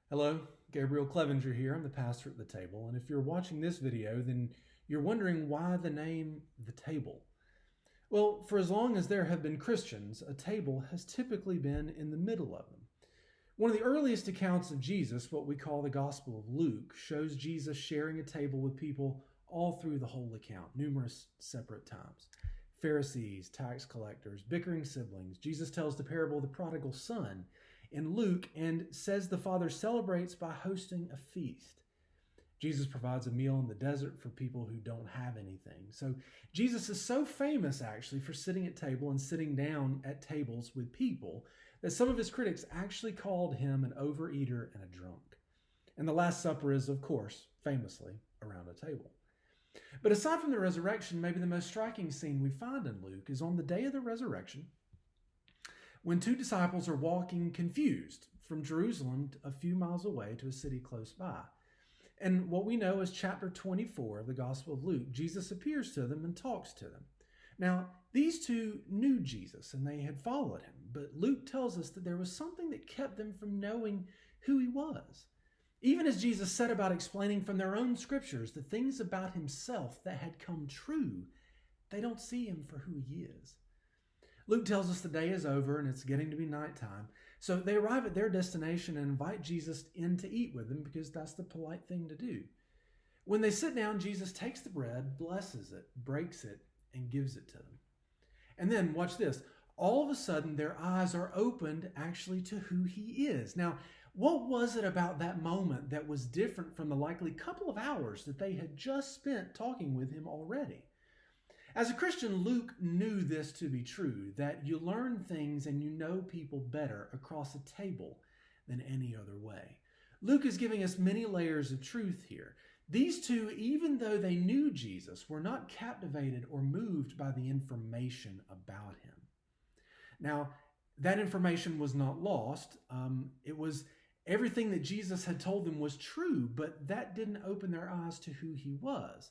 Hello, Gabriel Clevenger here. I'm the pastor at the table. And if you're watching this video, then you're wondering why the name The Table. Well, for as long as there have been Christians, a table has typically been in the middle of them. One of the earliest accounts of Jesus, what we call the Gospel of Luke, shows Jesus sharing a table with people all through the whole account, numerous separate times. Pharisees, tax collectors, bickering siblings. Jesus tells the parable of the prodigal son in Luke and says the Father celebrates by hosting a feast. Jesus provides a meal in the desert for people who don't have anything. So Jesus is so famous actually for sitting at table and sitting down at tables with people that some of his critics actually called him an overeater and a drunk. And the Last Supper is, of course, famously around a table. But aside from the resurrection, maybe the most striking scene we find in Luke is on the day of the resurrection when two disciples are walking confused from Jerusalem a few miles away to a city close by. And what we know is chapter 24 of the Gospel of Luke, Jesus appears to them and talks to them. Now, these two knew Jesus and they had followed him, but Luke tells us that there was something that kept them from knowing who he was. Even as Jesus set about explaining from their own scriptures the things about himself that had come true, they don't see him for who he is. Luke tells us the day is over and it's getting to be nighttime. So they arrive at their destination and invite Jesus in to eat with them because that's the polite thing to do. When they sit down, Jesus takes the bread, blesses it, breaks it, and gives it to them. And then, watch this, all of a sudden their eyes are opened actually to who he is. Now, what was it about that moment that was different from the likely couple of hours that they had just spent talking with him already? As a Christian, Luke knew this to be true, that you learn things and you know people better across a table than any other way. Luke is giving us many layers of truth here. These two, even though they knew Jesus, were not captivated or moved by the information about him. Now, that information was not lost. It was everything that Jesus had told them was true, but that didn't open their eyes to who he was.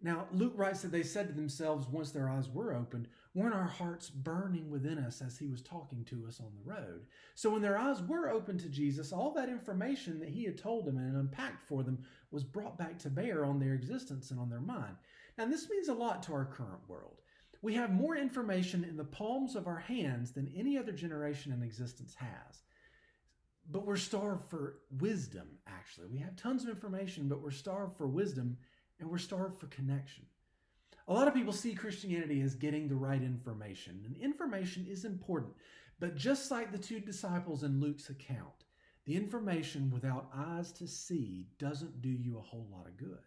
Now, Luke writes that they said to themselves once their eyes were opened, weren't our hearts burning within us as he was talking to us on the road? So when their eyes were opened to Jesus, all that information that he had told them and unpacked for them was brought back to bear on their existence and on their mind. Now, this means a lot to our current world. We have more information in the palms of our hands than any other generation in existence has. But we're starved for wisdom, actually. We have tons of information, but we're starved for wisdom and we're starved for connection. A lot of people see Christianity as getting the right information, and information is important. But just like the two disciples in Luke's account, the information without eyes to see doesn't do you a whole lot of good.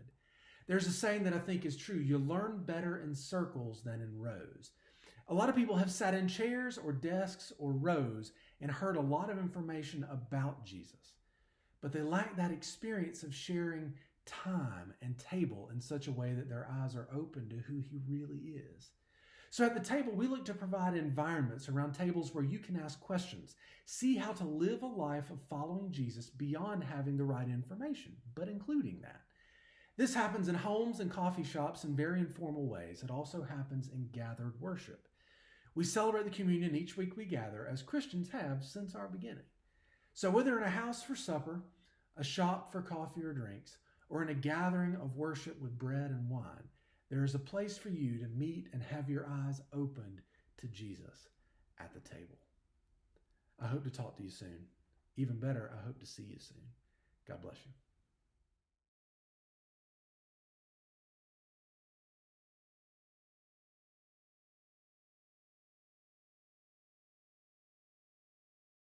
There's a saying that I think is true. You learn better in circles than in rows. A lot of people have sat in chairs or desks or rows and heard a lot of information about Jesus, but they lack that experience of sharing time and table in such a way that their eyes are open to who he really is. So at the table, we look to provide environments around tables where you can ask questions, see how to live a life of following Jesus beyond having the right information, but including that. This happens in homes and coffee shops in very informal ways. It also happens in gathered worship. We celebrate the communion each week we gather, as Christians have since our beginning. So whether in a house for supper, a shop for coffee or drinks, or in a gathering of worship with bread and wine, there is a place for you to meet and have your eyes opened to Jesus at the table. I hope to talk to you soon. Even better, I hope to see you soon. God bless you.